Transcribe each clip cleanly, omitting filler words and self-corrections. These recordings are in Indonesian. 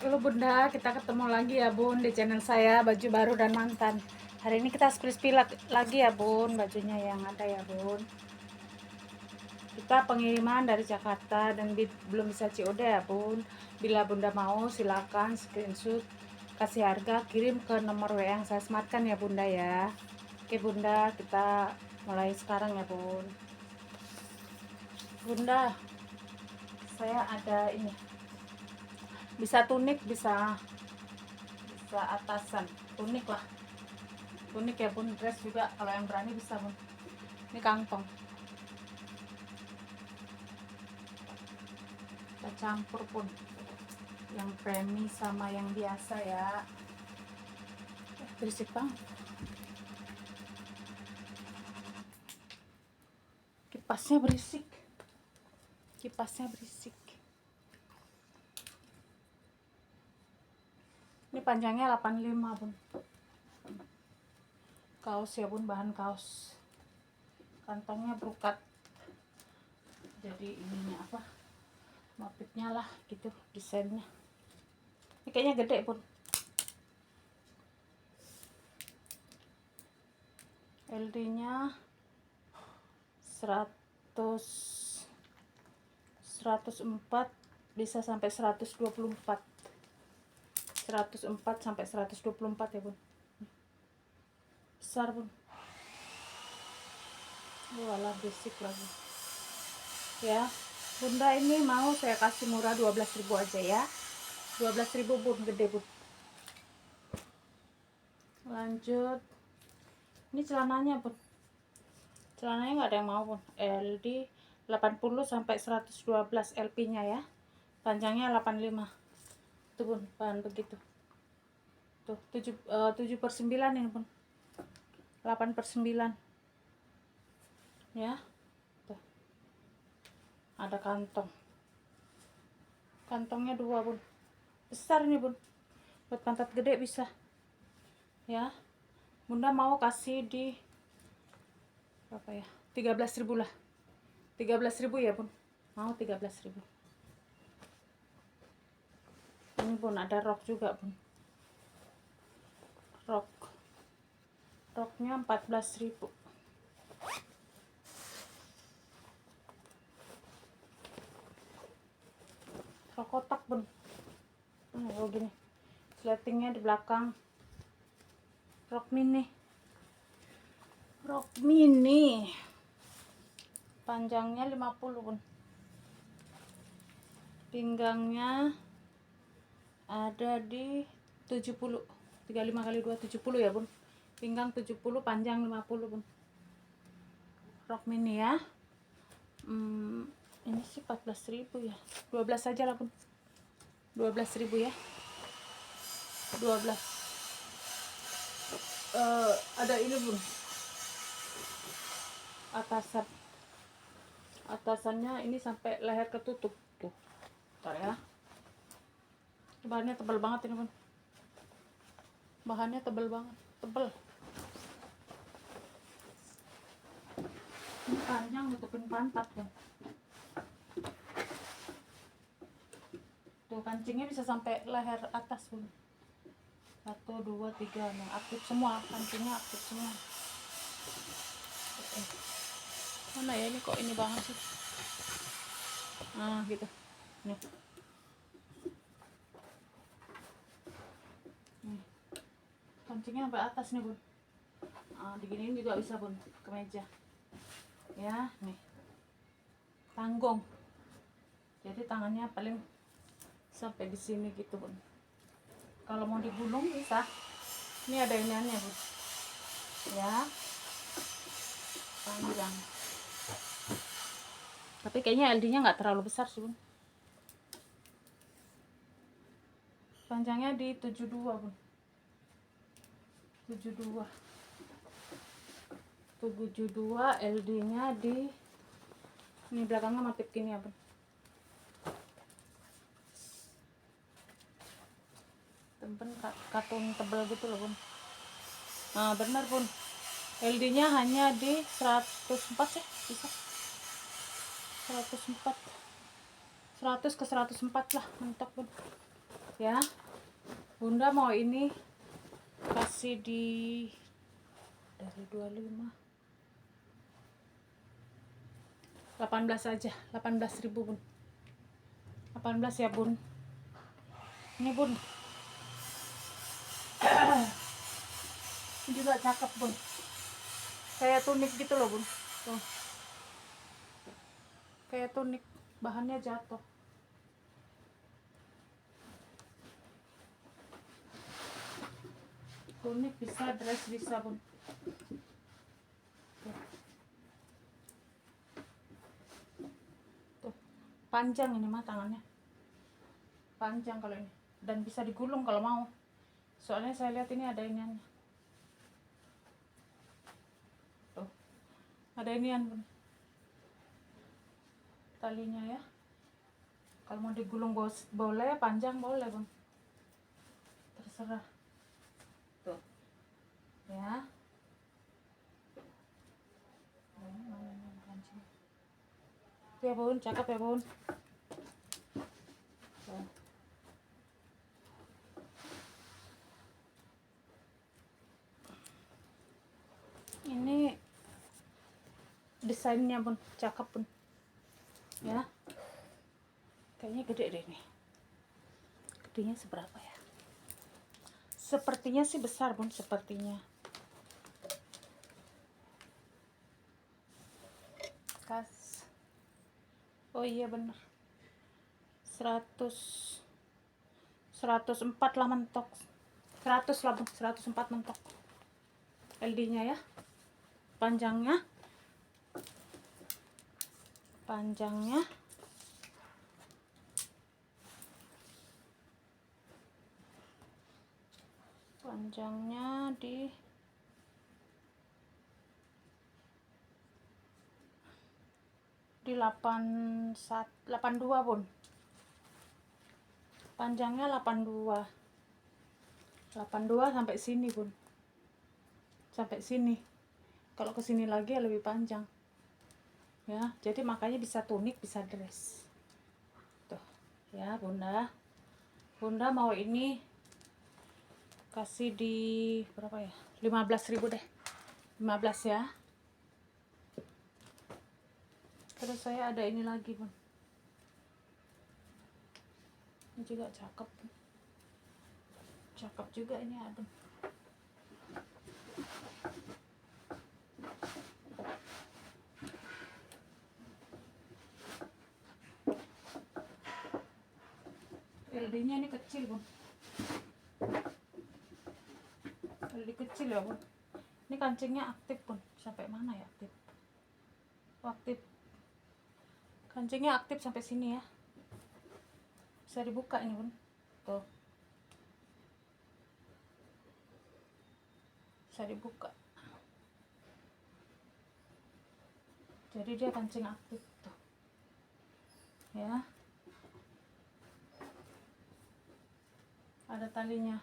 Halo Bunda, kita ketemu lagi ya Bun di channel saya Baju Baru dan Mantan. Hari ini kita spill lagi ya Bun, bajunya yang ada ya Bun. Kita pengiriman dari Jakarta dan belum bisa COD ya Bun. Bila Bunda mau silakan screenshot, kasih harga, kirim ke nomor WA yang saya sematkan ya Bunda ya. Oke Bunda, kita mulai sekarang ya Bun. Bunda, saya ada ini. Bisa tunik, bisa atasan, tunik lah. Unik ya Bun, dress juga kalau yang berani bisa Bun. Ini kantong kita campur Bun, yang premi sama yang biasa ya. Berisik banget, kipasnya berisik, kipasnya berisik. Ini panjangnya 85 Bun, kaos ya Bun, bahan kaos. Kantongnya brokat, jadi ininya apa, motifnya lah gitu, desainnya. Ini kayaknya gede Bun. LD nya 104, bisa sampai 124 sampai 124 ya Bun. Besar Bun. Walah, berisik lagi ya Bunda. Ini mau saya kasih murah 12.000 aja ya, 12.000 Bun, gede Bun. Lanjut, ini celananya Bun, celananya nggak ada yang mau Bun. LD 80 sampai 112 LP nya ya, panjangnya 85 tuh Bun, bahan begitu tuh. 7/9 ini Bun, 8/9 ya. Tuh, ada kantongnya 2 Bun, besar ini Bun, buat pantat gede bisa ya. Bunda mau kasih di berapa ya, 13.000 lah, 13.000 ya Bun, mau 13.000. Ini Bun, ada rok juga Bun, roknya 14.000. Rok kotak Bun, oh gini sletingnya di belakang. Rok mini panjangnya 50 Bun, pinggangnya ada di 70, 35x2 70 ya Bun, pinggang 70, panjang 50 Bun. Rok mini ya. Ini sih 14.000 ya, 12 aja lah Bun, 12.000 ya, 12. Ada ini Bun, atasannya ini sampai leher ketutup tuh. Bentar ya, bahannya tebal banget ini Bun, bahannya tebal banget, tebal. Ini panjang, nutupin pantat Bun. Tuh, kancingnya bisa sampai leher atas Bun. 1, 2, 3, nah aktif semua, kancingnya aktif semua. Mana ya ini, kok ini banget sih, nah gitu nih. Kancingnya sampai atas nih Bun. Diginiin juga bisa Bun, ke meja ya. Nih tanggung, jadi tangannya paling sampai di sini gitu Bun. Kalau mau digulung bisa. Ini ada iniannya Bun ya, panjang, tapi kayaknya LD nya nggak terlalu besar sih Bun. Panjangnya di 72 Bun, 72 LD nya di ini belakangnya motif gini ya Bun. Tempen katun tebel gitu loh Bun. Nah bener Bun, LD nya hanya di 104 sih, bisa 104, 100 ke 104 lah, mentok Bun. ya. Bunda mau ini kasih di dari 25 18 aja, 18.000 bun, 18 ya bun. Ini bun, ini juga cakep bun, kayak tunik gitu loh bun, tuh kayak tunik, bahannya jatuh. Tunik bisa, dress bisa bun. Tuh panjang ini mah, tangannya panjang kalau ini, dan bisa digulung kalau mau, soalnya saya lihat ini ada iniannya. Tuh ada inian bun, talinya ya. Kalau mau digulung boleh, panjang boleh bun, terserah. Tuh ya. Tuh ya bun, cakep ya bun. Tuh. Ini desainnya bun, cakep bun ya. Kayaknya gede deh nih. Gedenya seberapa ya? Sepertinya sih besar bun, sepertinya. Oh iya bener, 104 lah mentok, 100 lah bun, 104 mentok LD nya ya. Panjangnya panjangnya di 82 bun, panjangnya 82 sampai sini bun, sampai sini. Kalau ke sini lagi ya lebih panjang ya, jadi makanya bisa tunik bisa dress tuh ya. Bunda mau ini kasih di berapa ya, 15.000 deh, 15 ya. Terus saya ada ini lagi bun, ini juga cakep juga ini ada. LD nya ini kecil bun, LD kecil ya bun. Ini kancingnya aktif bun, sampai mana ya aktif? Aktif, kancingnya aktif sampai sini ya, bisa dibuka ini bun, tuh bisa dibuka, jadi dia kancing aktif tuh ya. Ada talinya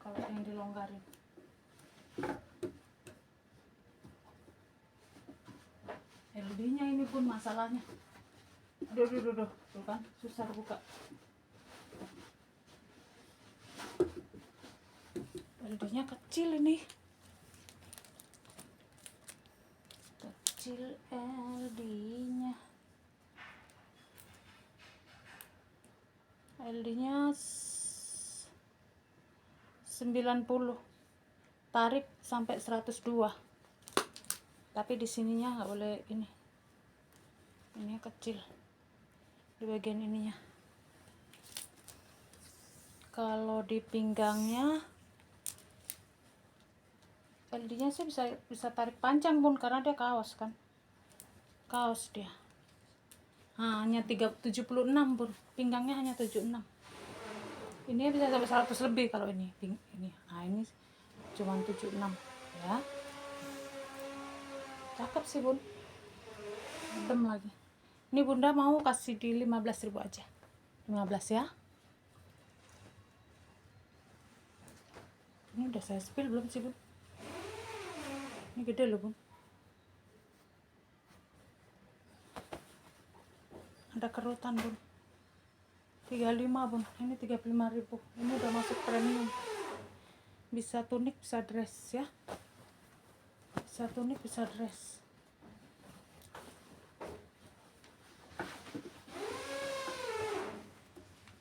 kalau yang dilonggarin. LD nya ini pun masalahnya, duh tuh kan susah buka. LD nya kecil ini, kecil LD nya. LD nya 90, tarik sampai 102, tapi di sininya nggak boleh ini kecil di bagian ininya. Kalau di pinggangnya LD nya sih bisa tarik panjang bun, karena dia kaos kan, kaos dia. Nah, hanya 76 bun, pinggangnya hanya 76. Ini bisa sampai 100 lebih kalau ini. Nah, ini cuma 76 ya. Cakep sih bun, adem lagi. Ini bunda mau kasih di 15.000 aja, 15 ya. Ini udah saya spill belum sih bun? Ini gede loh bun, ada kerutan bun. 35 bun, ini 35.000. Ini udah masuk premium, bisa tunik bisa dress ya, bisa tunik bisa dress.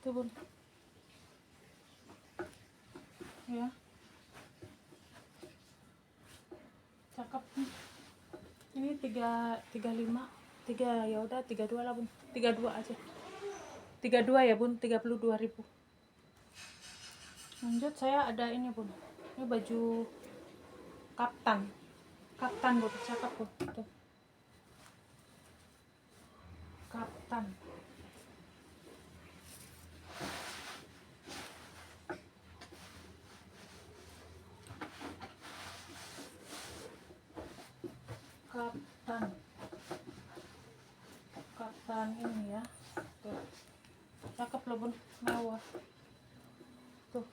Tuh bun ya, cakep nih. Ini 35, 3 ya udah 32 lah bun, 32 aja, 32 ya bun, 32.000. Lanjut saya ada ini bun, ini baju kaftan bun, cakep bun, tuh kaftan. Kaftan ini ya, tuh cakep loh bun, mewah tuh.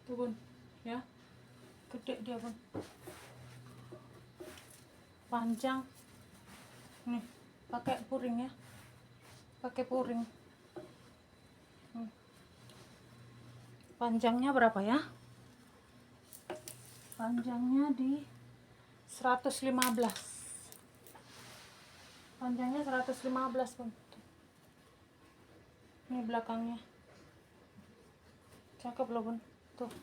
Tuh bun ya, gede dia bun, panjang nih, pakai puring ya, pakai puring. Panjangnya berapa ya? Panjangnya di 115, panjangnya 115 bun. Ini belakangnya cakep loh bun, tuh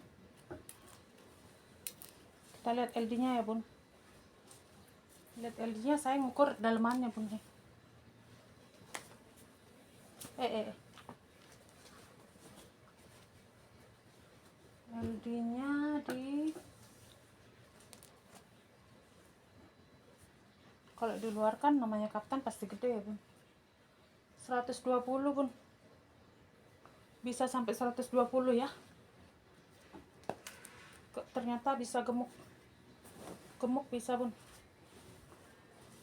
kita lihat LD nya ya bun, lihat LD nya, saya ngukur dalemannya bun nih. LD nya di, kalau di luar kan namanya kaftan pasti gede ya bun, 120 bun, bisa sampai 120 ya. Ternyata bisa gemuk bisa bun,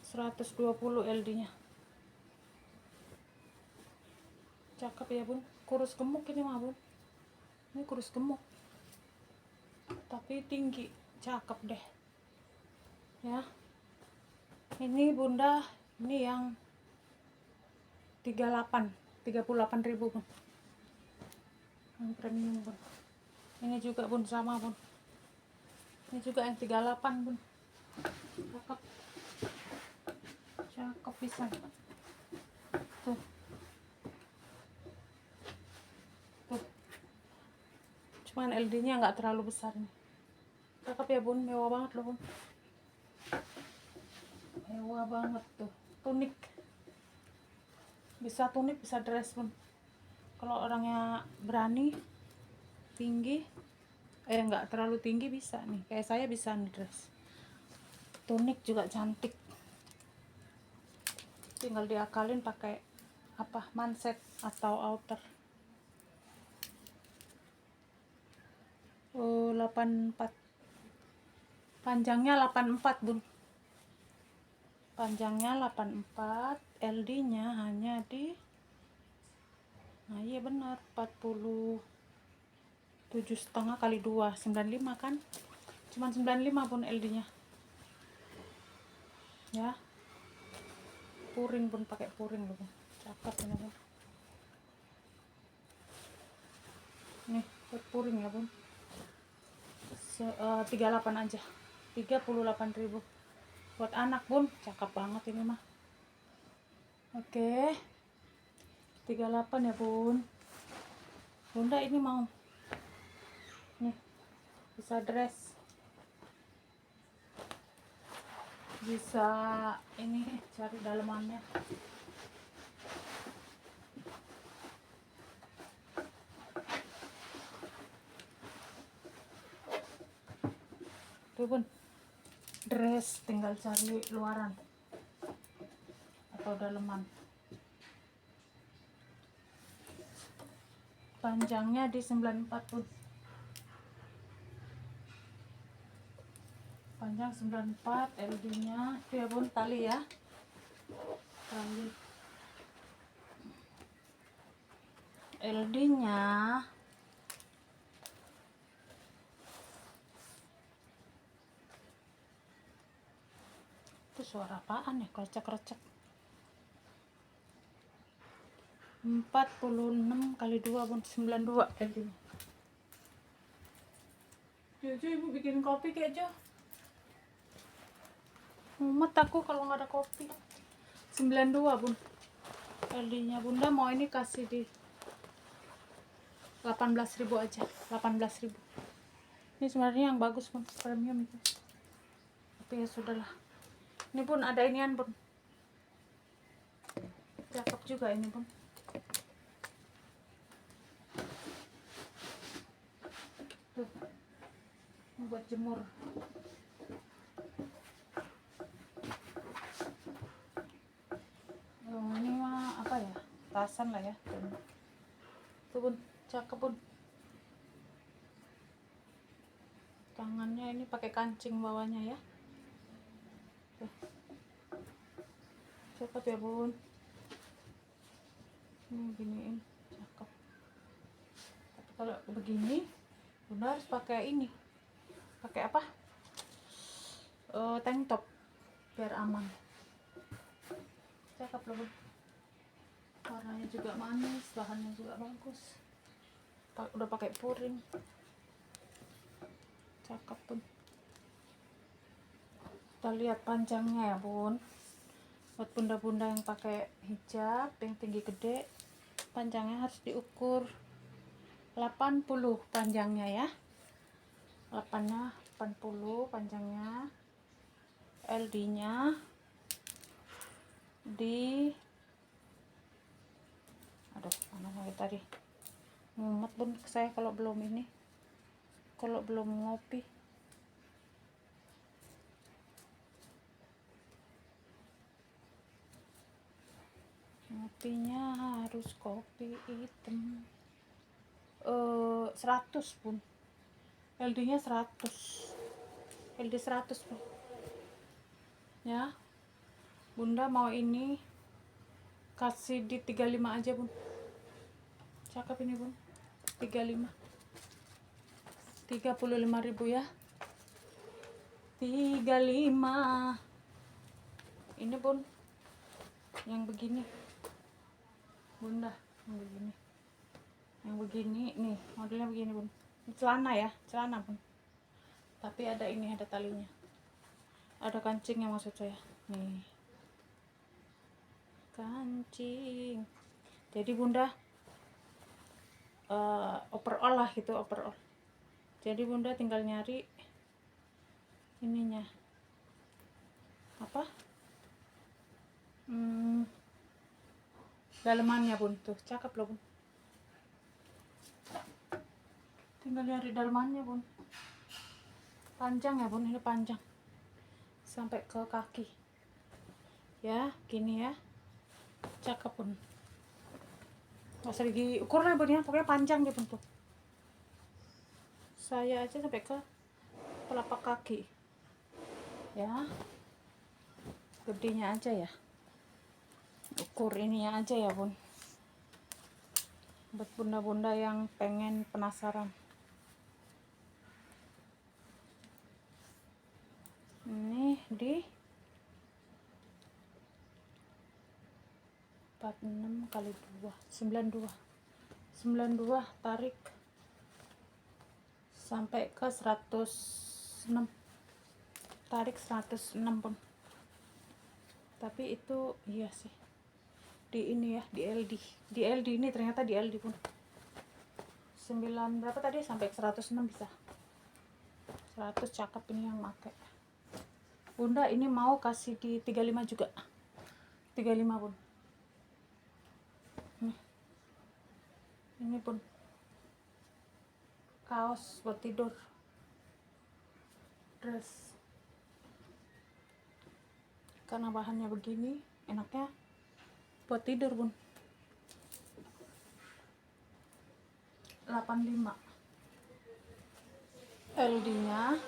120 LD nya, cakep ya bun, kurus gemuk ini mah bun, ini kurus gemuk tapi tinggi, cakep deh ya. Ini bunda, ini yang 38.000 bun, yang premium bun. Ini juga bun sama bun, ini juga yang 38 bun, cakep, cakep pisan tuh, tuh cuman LD nya nggak terlalu besar nih, cakep ya bun, mewah banget loh bun, mewah banget tuh. Tunik, bisa tunik bisa dress bun, kalau orangnya berani tinggi, nggak terlalu tinggi bisa nih, kayak saya bisa nih dress. Tunik juga cantik, tinggal diakalin pakai apa, manset atau outer. 84, panjangnya 84 bun, panjangnya 84, LD nya hanya di, nah iya benar, 47,5 kali 2, 95 kan, cuman 95 bun LD nya ya. Puring bun, pakai puring loh bun, cakep ini bun, nih puring ya bun. 38 aja, 38.000 buat anak bun, cakep banget ini mah. Oke, 38 ya bun. Bunda ini mau nih, bisa dress, bisa ini, cari dalemannya. Tuh bun, dress tinggal cari luaran atau daleman. Panjangnya di 94 bun, panjang 94, LD nya tuh ya bun, tali ya, tali LD nya Itu suara apaan ya? Krecek-krecek. 46 kali 2 bun, 92 LD. Jo, ibu bikin kopi kayak Jo. Mumet aku kalau nggak ada kopi. 92 bun. LD nya bunda mau ini kasih di 18.000 aja. 18.000. Ini sebenarnya yang bagus bun, premium itu. Tapi ya sudahlah. Ini pun ada inian bun. Cakep juga ini bun. Tuh. Ini buat jemur. Oh, ini mah apa ya? Tasan lah ya. Tuh bun, cakep bun. Tangannya ini pakai kancing bawahnya ya. Tuh. Cakep ya bun. Ini giniin, cakep. Tapi kalau begini, bunda harus pakai ini. Pakai apa? Tank top biar aman. Cakep loh bun. Warnanya juga manis, bahannya juga bagus. Udah pakai puring. Cakep pun. Kita lihat panjangnya ya bun. Buat bunda-bunda yang pakai hijab yang tinggi gede, panjangnya harus diukur 80 panjangnya ya. 8-nya 80 panjangnya. LD nya di mana lagi tadi, mumet bun saya kalau belum ngopi. Ngopinya harus kopi hitam. 100 bun. LD nya 100. LD 100 bun. Ya. Bunda mau ini kasih di 35 aja bun. Cakep ini bun. 35. 35.000 ya. 35. Ini bun. Yang begini. Bunda, yang begini. Yang begini nih, modelnya begini bun. Ini celana ya, celana bun. Tapi ada ini, ada talinya. Ada kancingnya maksud saya. Nih. Kancing. Jadi bunda overall lah gitu, overall. Jadi bunda tinggal nyari ininya apa, dalemannya bun. Tuh cakep loh bun. Tinggal nyari dalemannya bun. Panjang ya bun, ini panjang sampai ke kaki ya, gini ya. Cakep bun. Gak usah diukur lah bun ya, pokoknya panjang deh bun. Tuh saya aja sampai ke telapak kaki ya. Gedenya aja ya, ukur ininya aja ya bun. Buat bunda-bunda yang pengen penasaran. Ini di 46 kali 2, 92. 92 tarik sampai ke 106. Tarik 106 pun. Tapi itu iya sih. Di ini ya, di LD. Di LD ini ternyata di LD pun. 9 berapa tadi sampai 106 bisa. 100 cakep ini yang pakai. Bunda ini mau kasih di 35 juga. 35 bun. Ini pun kaos buat tidur, dress. Karena bahannya begini, enaknya buat tidur bun. 85. LD nya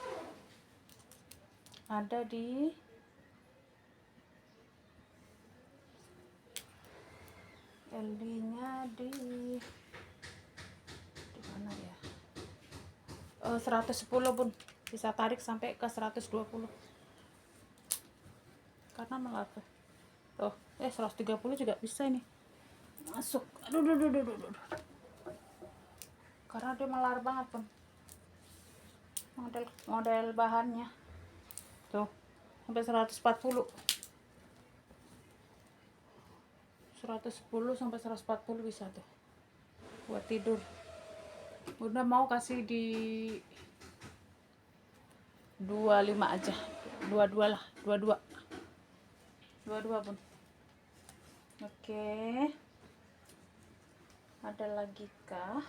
ada di mana ya, 110 bun. Bisa tarik sampai ke 120. karena melar tuh. 130 juga bisa ini masuk. Aduh. Karena dia melar banget pun model bahannya tuh, sampai 110 sampai 140 bisa tuh buat tidur. Bunda mau kasih di 25 aja, 22 lah, 22 Bun. Oke, ada lagi kah?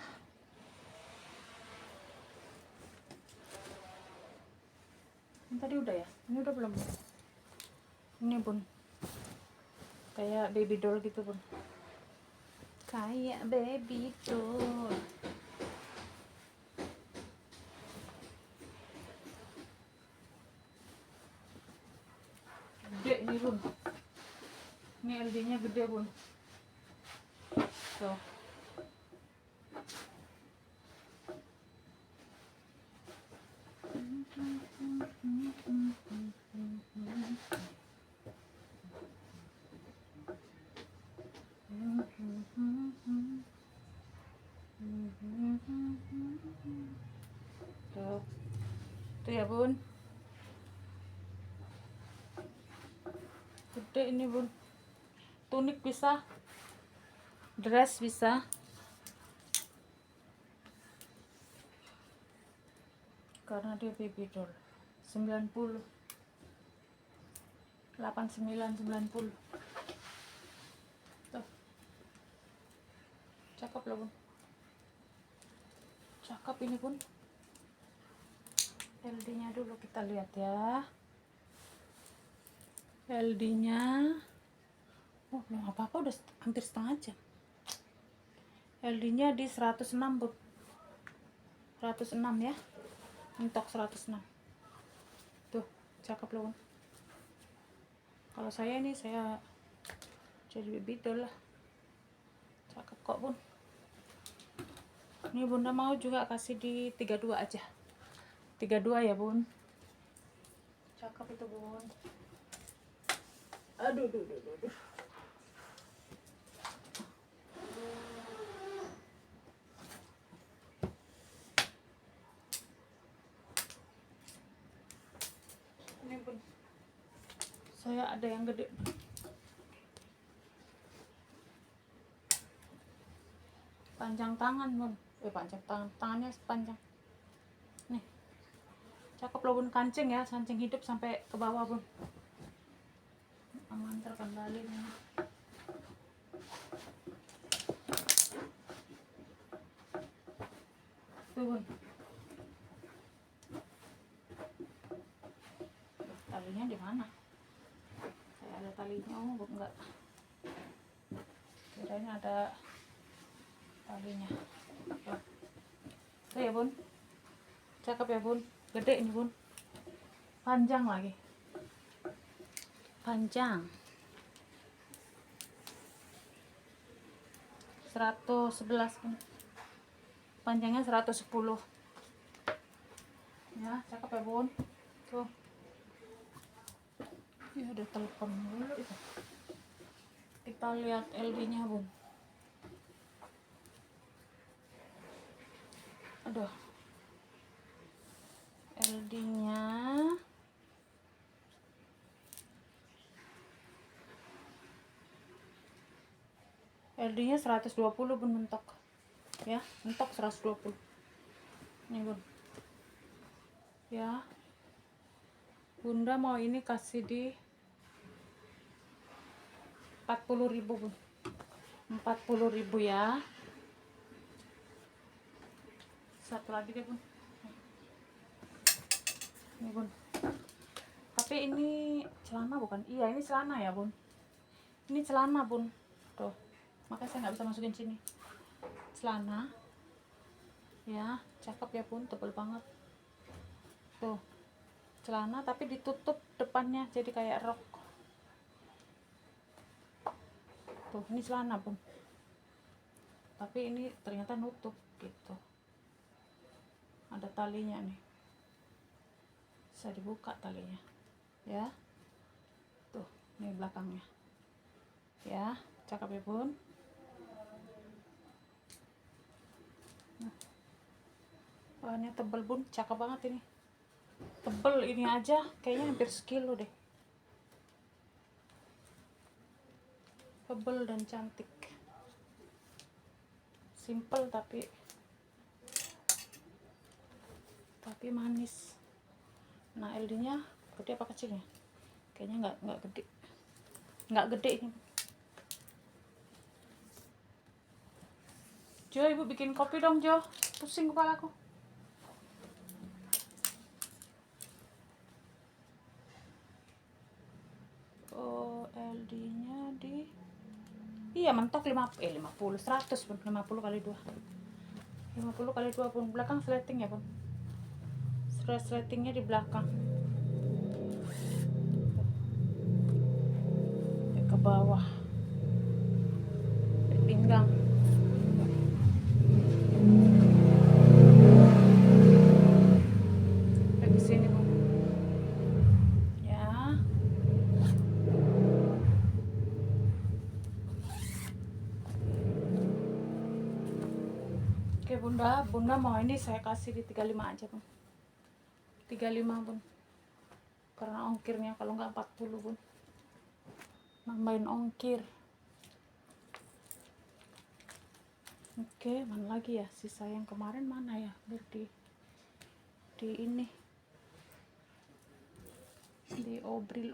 Ini tadi udah ya? Ini udah belum? Ini Bun, kayak baby doll gitu Bun, kayak baby doll. Gede nih Bun, ini LD nya gede Bun tuh. Tuh ya Bun, gede ini Bun. Tunik bisa, dress bisa, karena dia baby doll. 90 89 90 tuh, cakep loh Bun, cakep ini Bun. LD nya dulu kita lihat ya, LD nya belum apa-apa, udah hampir setengah jam. LD nya di 106 Bun, 106 ya, mentok 106 tuh, cakep loh Bun. Kalau saya nih, saya jadi baby doll lah, cakep kok Bun. Ini Bunda mau juga kasih di 32 aja, 32 ya Bun, cakep itu Bun. Aduh. Ini Bun, saya ada yang gede. Panjang tangan Bun, panjang tangannya panjang. Nih, cakep loh Bun, kancing ya, kancing hidup sampai ke bawah Bun. Aman terkendali nih. Tuh Bun, talinya di mana? Saya ada talinya, enggak. Kirain ada talinya. Tuh ya Bun, cakep ya Bun, gede ini Bun, panjang lagi, panjang 111 Bun, panjangnya 110 ya, cakep ya Bun. Tuh ya, udah telepon dulu itu. Kita lihat LD nya Bun. Aduh, LD nya LD nya 120 Bun, mentok ya, mentok 120 nih Bun ya. Bunda mau ini kasih di 40.000 Bun, 40.000 ya. Satu lagi deh Bun, ini Bun, tapi ini celana bukan? Iya, ini celana ya Bun, ini celana Bun tuh, makanya saya nggak bisa masukin sini. Celana ya, cakep ya Bun, tebal banget tuh, celana tapi ditutup depannya jadi kayak rok tuh. Ini celana Bun, tapi ini ternyata nutup gitu, ada talinya nih, bisa dibuka talinya ya tuh. Ini belakangnya ya, cakep ya bun. Bahannya tebel bun, cakep banget ini, tebel ini aja kayaknya hampir sekilo deh, tebel dan cantik, simple tapi manis. Nah LD nya gede apa kecil ya, kayaknya nggak gede ini. Jo, ibu bikin kopi dong Jo, pusing kepalaku. Oh LD nya di, iya mentok 50 100 pun, 50 kali 2 pun. Belakang sleting ya pun, sletingnya di belakang ke bawah, ke pinggang. Ke sini pun ya. Oke bunda mau ini saya kasih di 35 aja bun, 35 bun, karena ongkirnya kalau nggak 40 bun, nambahin ongkir. Oke, mana lagi ya sisa yang kemarin, mana ya, biar di ini di obril,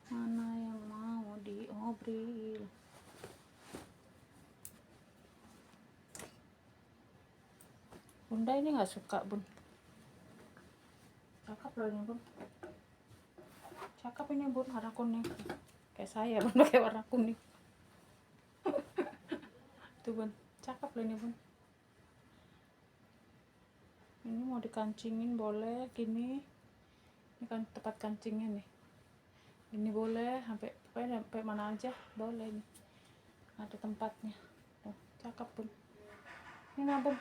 mana yang mau di obril. Bunda ini nggak suka bun, cakep loh ini bun, cakep ini bun, warna kuning kayak saya bun, pakai warna kuning. Tuh bun, cakep loh ini bun. Ini mau dikancingin boleh gini, ini kan tempat kancingnya nih, ini boleh sampai pokoknya sampai mana aja boleh, nih ada tempatnya. Tuh, cakep bun ini nah bun,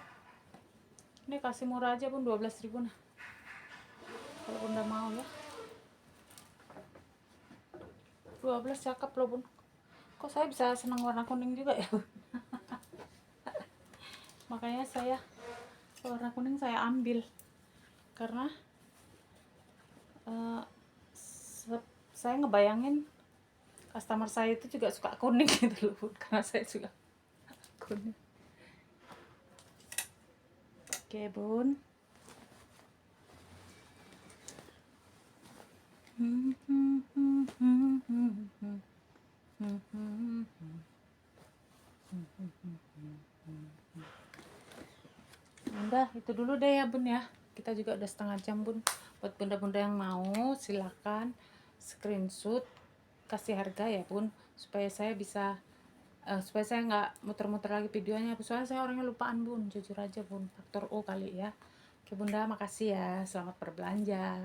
ini kasih murah aja bun, 12.000 nah kalau bunda mau ya. 12 cakep loh bun, kok saya bisa senang warna kuning juga ya bun. Makanya saya warna kuning saya ambil karena saya ngebayangin customer saya itu juga suka kuning gitu loh bun, karena saya juga kuning. Oke bun. Udah itu dulu deh ya bun ya, kita juga udah setengah jam bun. Buat bunda-bunda yang mau silakan screenshot kasih harga ya bun, supaya saya bisa supaya saya nggak muter-muter lagi videonya, soalnya saya orangnya lupaan bun, jujur aja bun, faktor O kali ya. Oke bunda, makasih ya, selamat berbelanja.